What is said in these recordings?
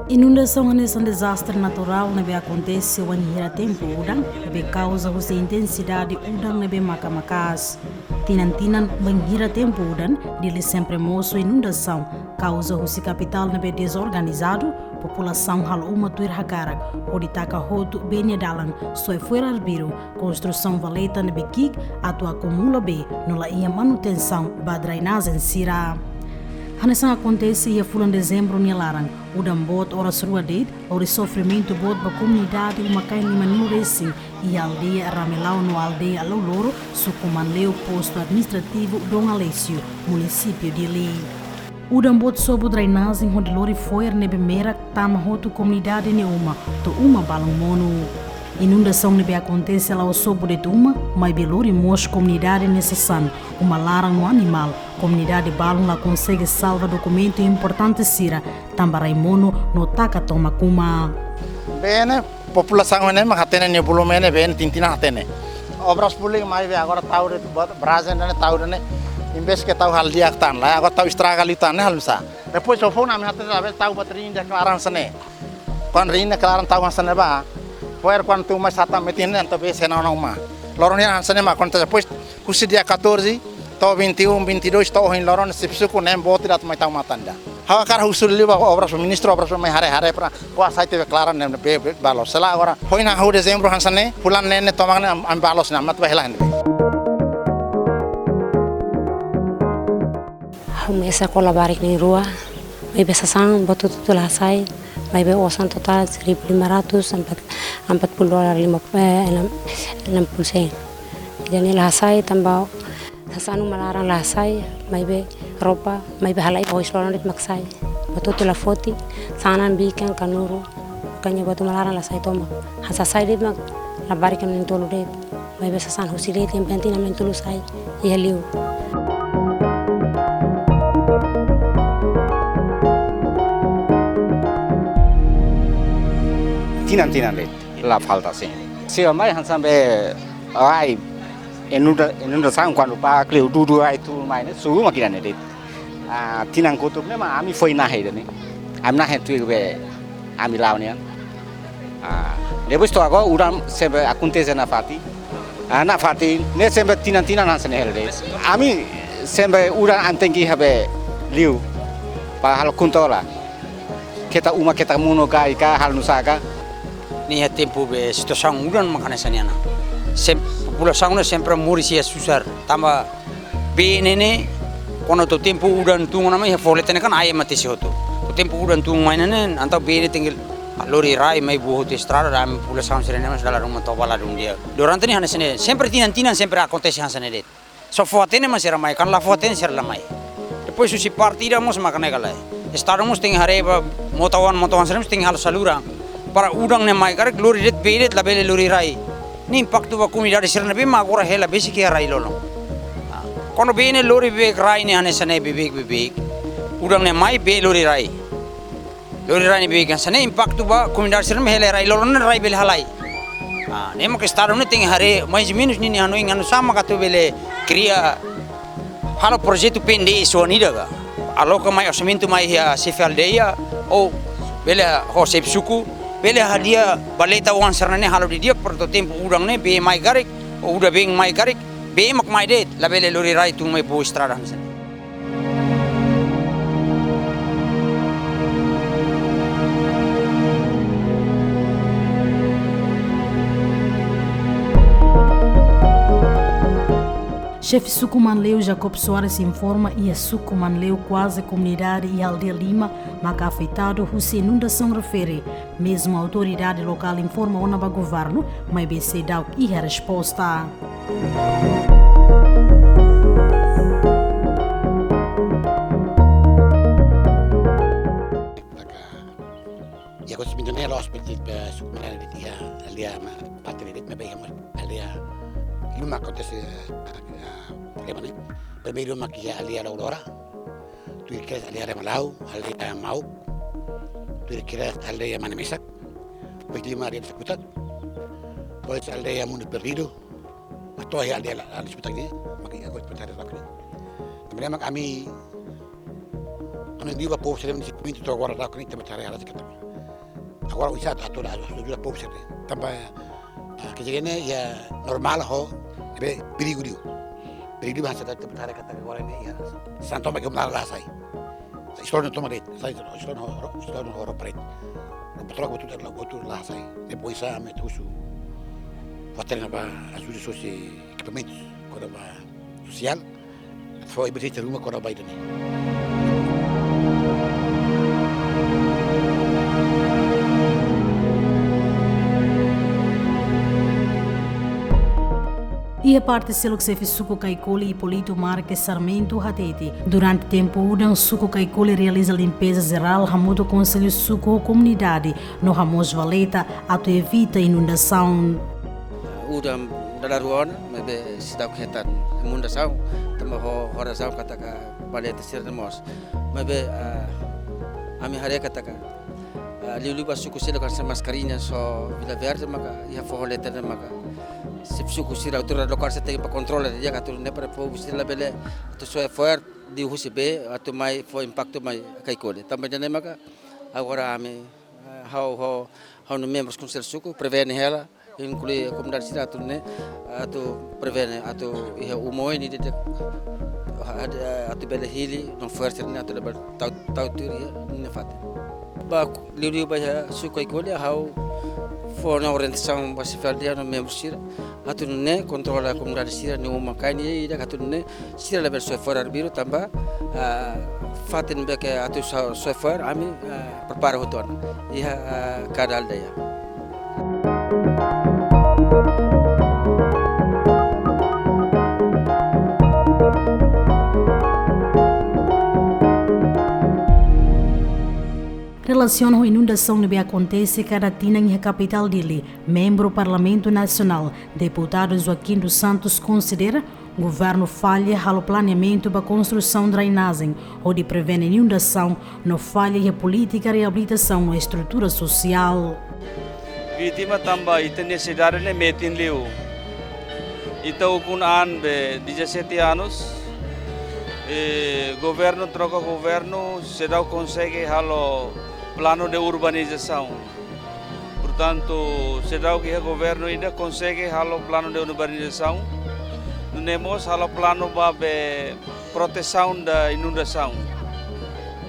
Inundação é um desastre natural que acontece ao há tempo, que causa a intensidade de macamacas. Tinantinan banhira tempo, dele sempre moço inundação, causa a capital desorganizado, população hal uma tuir hakarak, onde taca roto bem dalan, só foi arbiro, construção valeta nebe kik, atu acumula be, nula ia manutenção, badrainagem sira. Hanesan acontece e a fulan dezembro ni larang, udam bot horas rua det, ori sofrimento bot ba comunidade uma kain lima nuresin e aldeia Ramelau no aldeia Loloro, sucumanleu posto administrativo Dom Alessio, município de Li. Udam bot sob drainagem onde lori foi nebe mera tama roto comunidade neuma, to uma balang mono. Inundação nebe acontece lá ao sobo de uma, mas belori mos comunidade necessária, uma larang no animal. Comunidade balão lá consegue salva documento importante sira, tambarai mono no taka toma kuma. Bene, população né, mas atene ne volume né, bene tintina atene. Obras públicas mais bem agora tahu de Brasil né, tahu né, invés que tahu hal dia tan lá, agora tahu estraga ali tan né, halsa. Depois eu fui na minha atene tahu bateria declaração né, quando rin declaração tahu hasan ba, poer quando tu mais sata metin né, tapi senang uma. Lorongnya hasan né, quando depois kusi dia 14 Tau 21, 22 tau hin loron sipsuku nem boti dat mai tau matanda. Hawa kar husul liba obras ministro obras mai hare para kuasa itu deklaran nem be balos. Sela agora foi na rua dezembro hansane pulan nene tomang am balos na mat bahelan. Mesa kolabarik ni rua. Mai besa sang batu tu lasai. Mai be osan total 1.500 $40 60 sen. Jadi lasai tambah Hasanu malarang lasai, mai be ropa, mai be halai ois loran dit maksai. Batu tu la foti, sanan bikan kanuru, kanya batu malarang lasai toma. Hasasai dit mak la barikan mentolu dit. Mai be sasan husilit yang penting na mentolu sai, iya liu. Tinan dit, la falta sih. Siapa mai hansan be ai inundação quando pa cleo dudu ai tu mai ne sugu makina ne dit tinang kutup ne ma ami foi na hede ne am na hetu be ami law ne depois to agora uram sempre acontece na fati ne sempre tinan hasan helde ami sempre uram antengi habe liu pa hal kuntola kita uma kita muno kai ka hal nusaka ni tempo be situação uram makana saniana população sempre morisia susar tamba benene quando to tempo udan tunga namai folete kan ai mati sihoto to tempo udan tunga mainane antau bene tinggal lori rai mai buho estrada ram população serena mas dalam rumah to bala dia durante ni hanesene sempre tinan sempre acontece hanesene det so fotene mas era mai kan la fotene ser la mai depois susi partida mos makane galai estarmos ting hareba motawan seremos ting hal salura para udang ne mai karek lori det bene la bele lori rai ni impacto ba comunidade serna be magora hela besi que rai lolo quando bene lori be rai ne hanesane bebek udang ne mai be lori rai ne be kan sane impacto ba comunidade serna hela rai lolo ne rai bel halai ne mo que estar ne tem hare mais menos ni hanu inganu sama ka to bele cria halo projeto pende so ni daga aloka mai orçamento mai a cefaldeia ou bele ho sepsuku bele hadia baleta wan sarnane halo dia perto tempo udang ne be mai garik o udah beng mai garik be mak mai det la bele lori rai tu mai bo estrada hansen Chefe Sucumanleu Jacob Soares informa e a Sucumanleu quase comunidade e aldeia Lima, mas afetado se inundação refere. Mesmo a autoridade local informa o nova governo, mas BC dá e a resposta. Ya kau sebenarnya los petit Sucumanleu dia patri me bem dia luma acontece problema né primeiro maquia ali a Aurora tu queres ali a Malau ali a Mau tu queres ali a Manemisak 25 áreas de faculdade. Depois a aldeia Mundo Perdido. Estou aí a aldeia a disputar aqui. Mas agora disputar aqui. Também é kami quando dia povo serem muito to agora aqui também tá real aqui também. Agora isso ator ajuda povo serem. Também que jegene ya normal ho be perigo perigo bahasa tak betar kata agora ini ya santo me kemana lah saya. Estou no tomaret, saya estou no horo pret. Betul lah saya. Depois saya me tusu. Fazer ba ajuda social equipamentos, quando ba social. Foi berita rumah quando ba ini. E a parte selo que se fez suco caicole e Polito Marques Sarmento Hatete. Durante tempo, o suco caicole realiza limpeza geral, ramudo conselho suco comunidade, no Ramos Valeta, ato evita inundação. Udam dalaruan, mebe sidau ketan inundação, tambah horação kataka Valeta siramos, mebe ami hari kataka liu suku selo kan mascarinha só Vila Verde maka ia forroleta maka suku sira autora lokal se tem para controlar dia que tu não para povo sira bele tu só é forte de UCB atu mai foi impacto mai caicole também já nem maka agora ami how no membros conselho suku prevene ela inclui a comunidade sira tu né atu prevene atu ia umoi ni de atu bele hili não forte ni atu bele tau teoria ni fate ba liu ba suku caicole how for na orientação basicamente dia no membro sira atu ne controla a comunidade sira no makani ida atu ne sira level software arbiro tamba fatin be ke atu software ami prepara hoton ia kadal daya. Relaciona a inundação que acontece cada tina em capital dele. Membro do Parlamento Nacional, deputado Joaquim dos Santos, considera o governo falha no planeamento para a construção de drenagem ou de prevenir inundação, não falha a política de reabilitação na estrutura social. Vítima também tem necessidade de meter liu. Então, com an 17 anos, governo troca governo, se não consegue halo plano de urbanização. Portanto, se dá que o governo ainda consegue halo plano de urbanização, não temos halo plano para proteção da inundação.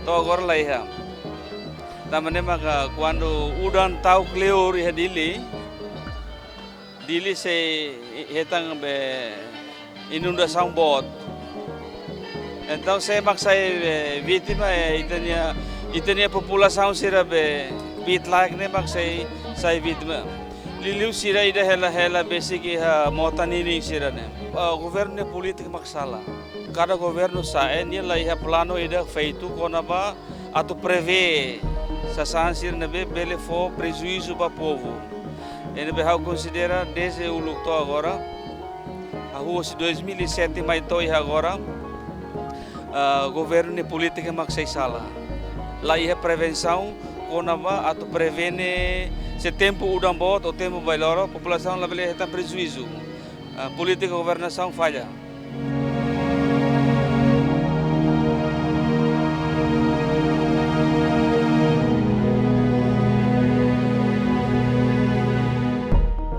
Então agora lá é. Também maka quando udan tau clear e dili se hetang be inundação bot. Então se maksai vítima itania população sira be bit like ne maksai sai vítima. Liliu sira ida hela basic ha motani sira ne. Governo político maksala. Cada governo sai ni lai ha plano ida feito konaba atu prevê sasansir nebe bele fo prejuízo para povo. Ele be how considera desde o luto agora a rua 2007 mais toi agora governo política maksai sala. Lá é prevenção konaba atu prevene se tempo udang bot ou tempo bailoro população lá bele está prejuízo. Política governação falha.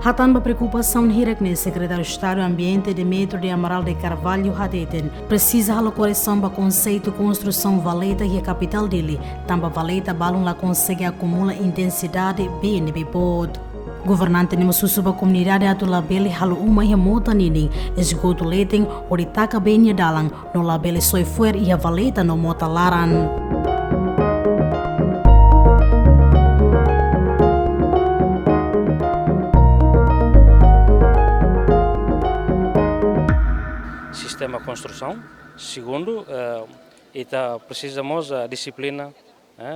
Hatamba preocupação hirakne secretário de Estado do Ambiente de Metro de Amaral de Carvalho Hadeten precisa a correção para conceito construção Valeta e a capital dele. Tamba Valeta balão lá consegue acumular intensidade BNB pod. Governante nima susuba comunidade atu labele halu uma ia mota nini esgoto leting ori taka benya dalang no labele soi fuer ia Valeta no mota laran. Sistema construção. Segundo, precisamos disciplina.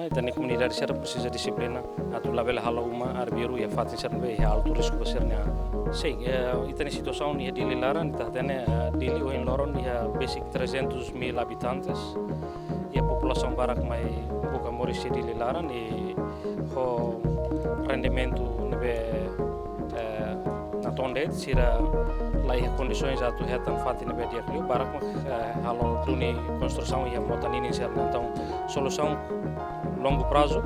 Então a comunidade será precisa disciplina. Atu label hala uma arbiru ya fatin será bem alto risco besarnya. Sei, então a situação ni di Lilaran, tene di Liu em Loron ya basic 300.000 habitantes. E a população barak mai buka morisi di Lilaran e ho rendimento na tonde sira lá e condições a tu retan fati nebe dia clio barak halo tuni construção e a motan inicial. Então solução longo prazo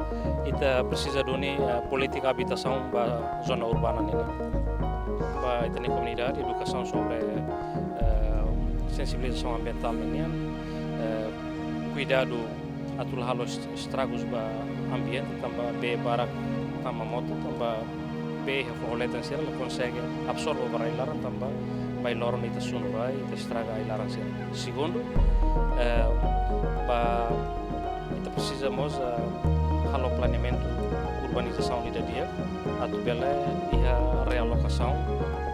ita precisa doni política habitação ba zona urbana nini ba ita ni comunidade educação sobre sensibilização ambiental nini cuidado atul halo estragos ba ambiente tambah be barak tambah moto tambah be forletan sira consegue absorver para ilaran tambah by loron ita sunrai ita estraga ilaran sira. Segundo ba ita precisamos halo planeamento urbanização di dia atu bela ia realocação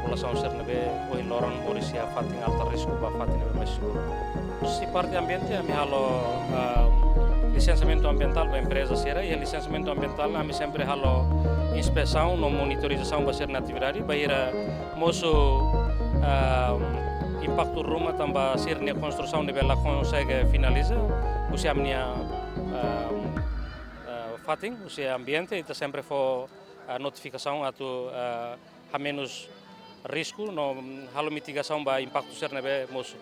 população sernebe o loron morisia fating alta risco ba fating mais seguro. Si parte ambiente ami halo licenciamento ambiental para empresa sera e licenciamento ambiental ami sempre halo inspeção no monitorização ba ser na atividade ba ira moço impacto rumah tambah ser ne construção de bela consegue finaliza usia amnia fating usia ambiente ita sempre for notificação atu a menos risco no halo mitigação ba impacto ser nebe moço.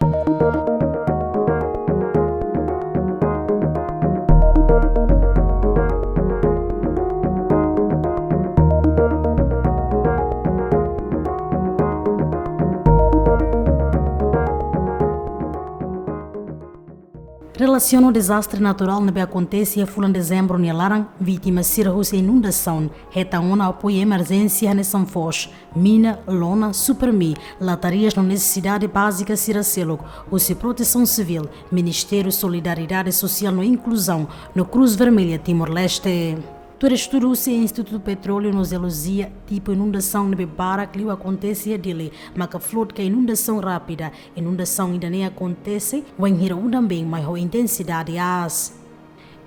Relaciona o desastre natural que acontece a fulan dezembro em Larang, vítima sirahus inundação, retangona apoio emergência na Sanfoz, mina, lona, supermi, latarias na necessidade básica siracelo, o se proteção civil, Ministério Solidariedade Social e Inclusão, no Cruz Vermelha Timor-Leste. Todo estudo o Instituto Petróleo nos elogia tipo inundação de Bebara que acontece dele, mas que flot que inundação rápida, inundação ainda nem acontece, o enhira também mais a intensidade as.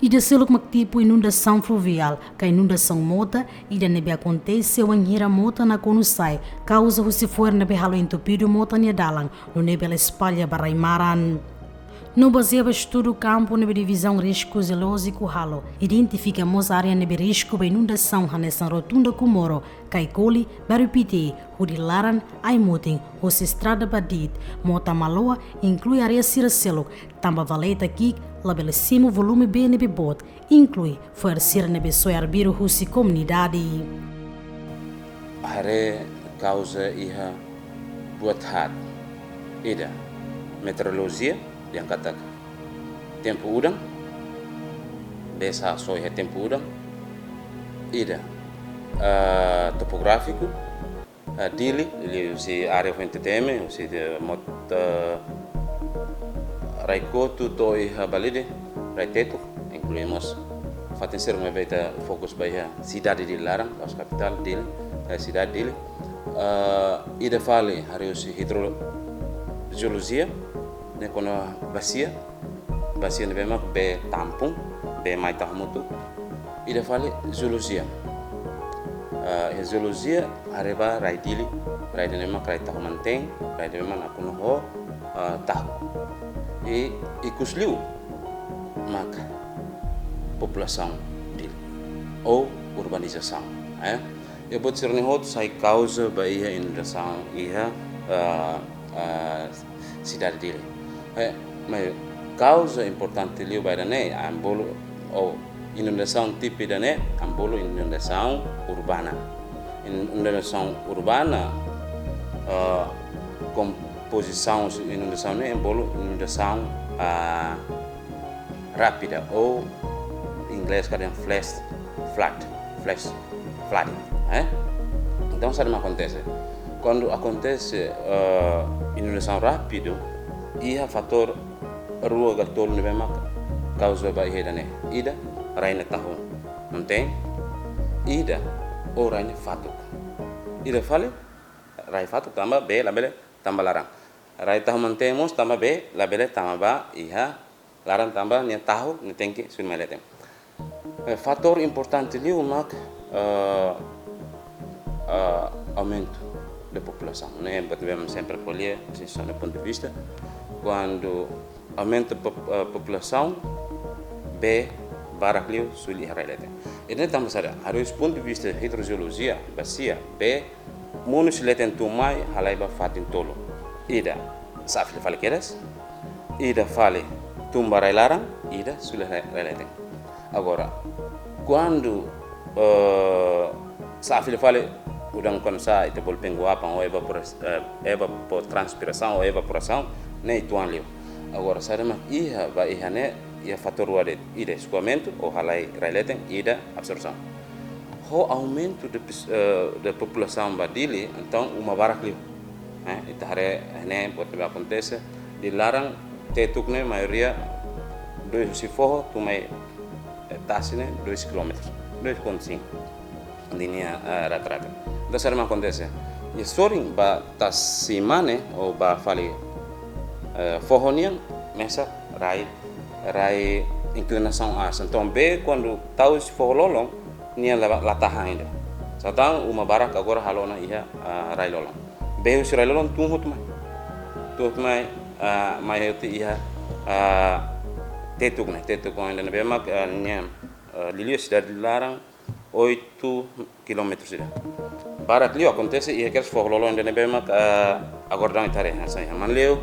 E de selo como tipo inundação fluvial, que a inundação mota, ainda nem acontece, o enhira mota na conusai, causa o se for nebe halo entupido mota ne dalang, no nebe espalha baraimaran. No baseado estudo campo na divisão risco geológico halo, identificamos a área de risco de inundação nessa rotunda Comoro, Caicoli, Barupite, Hudilaran, Aimutin, Os Estrada Badit, Mota Maloa, inclui a área Siracelo, Tamba Valeta aqui, labelecemos volume B nebe bot, inclui fornecer nebe soiarbiru husi comunidade. Hare causa iha buat hat, ida meteorologia yang katakan tempo udang desa soi é tempo udang ida topográfico dili ele se área frente teme se de mot raikotu toi balide raiteto incluímos fazer uma beta fokus baia cidade de Larang as capital dele cidade dele ida fale harus hidrogeologia ne kono bacia ne bema be tampung be mai tahmutu ida fale zoologia zoologia areba raidili raidene ma krai tahu manteng raidene ma nakuno ho tahu ikusliu maka população dele ou urbanização eu vou dizer outro sai causa bahia inundação iha cidade dele mas causa importante liu bairane ambolo ou inundação típica né ambolo inundação urbana composição inundação né ambolo inundação rápida ou em inglês kadang flash flooding então sabe o que acontece quando acontece inundação rápido ia fator rua gatol ne bemak causa ba iheda ne ida raina tahu manteng ida o raina fatuk ida fale rai fatuk tambah be labele tambah larang rai tahu manteng mos tambah be labele tambah ba iha larang tambah ne tahu ne tengki sun meletem fator importante li umak aumento da população né batemos sempre colher posição do ponto de vista quando aumenta a população, B, barak liu suli harailetem. Ini tambah sada, harus ponto de vista hidrogeologia, bacia, be, monus leten tumai halai ba fatin tolo. Ida, safli fale keras, ida fale tumbarai larang, ida sudah releten. Agora, quando safli fale udang konsa itu bolpen guapang ou evapotranspiração ou evaporação, nem tuan leu. Agora, sada mak iha ba iha ne ia fator wade ida escoamento ou halai releten ida absorção. O aumento da população badili, então uma barakli, itu hari ini pode acontecer dilarang tetuknya maioria 2 sifoho tumai tasine 2 km, 2,5 linha rata-rata. Então será acontece. E soring ba tasimane ou ba fali fohonian mesa rai inclinação asa. Então B quando tahu se for lolong nia latahan ainda. Satang uma barak agora halona ia rai lolong. B se rai lolong tunhut mai mai hoti ia tetuk ainda na bemak nia lilius sudah dilarang 8 km sudah. Barak liu acontece ia quer se for lolong ainda na bemak agora dang itare hansa manleu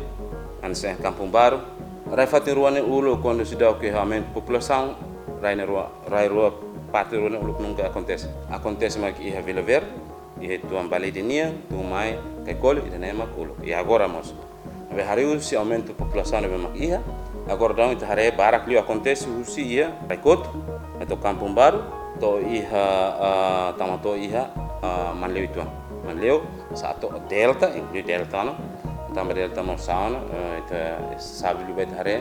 hansa Kampung Baru. Rai fatin ruane ulo quando se dá o que realmente população rai rua parte ruane ulo nunca acontece mas ia Vila Verde ia tuan balai dinia tu mai kekol ida nema ulo e agora mos ave hariu se aumento população ne mak ia agora dão ita hare barak liu acontece usi ia rai kot atau Kampung Baru to iha tamato iha manleu tuan manleu satu delta inclui delta no tambah delta mosauna itu sabe luar hari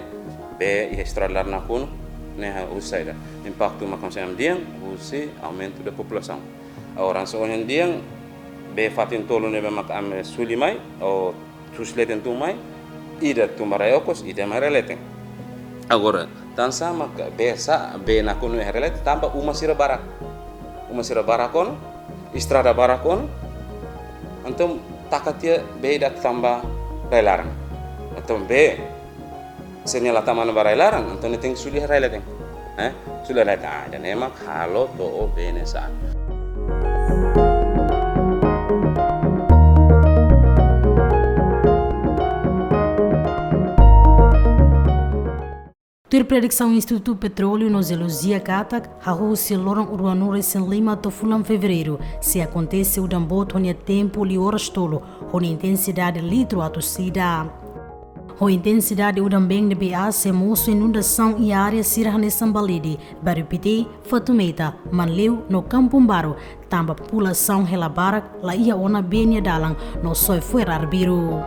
be extralar na kuno né usaida impacto macam sem dia usi aumento da população orang soalnya dia be fatin tolo ne mak am sulimai ou tusleten tumai ida tumarayokos ida mareleten agora tan sama besa be na kuno herelete tambah uma sira barak kono estrada barak kono antum takatia be dak tambah rai larang atau B senyala taman barai larang atau neteng sudah rai leteng sudah rai dan emak halo to benesa. Ter predicção Instituto Petróleo nos Zeluzia Katak, a Rússia Lorang Uruanure sem Lima to fulam fevereiro, se acontece o damboto onde tempo li horas tolo, onde intensidade litro a torcida. A intensidade o dambeng de BA se moço inundação e área sirhane sambalidi, barupite, fatumeta, manleu no Kampung Baru, tamba população relabarak la ia ona benia dalang no soi fuera arbiru.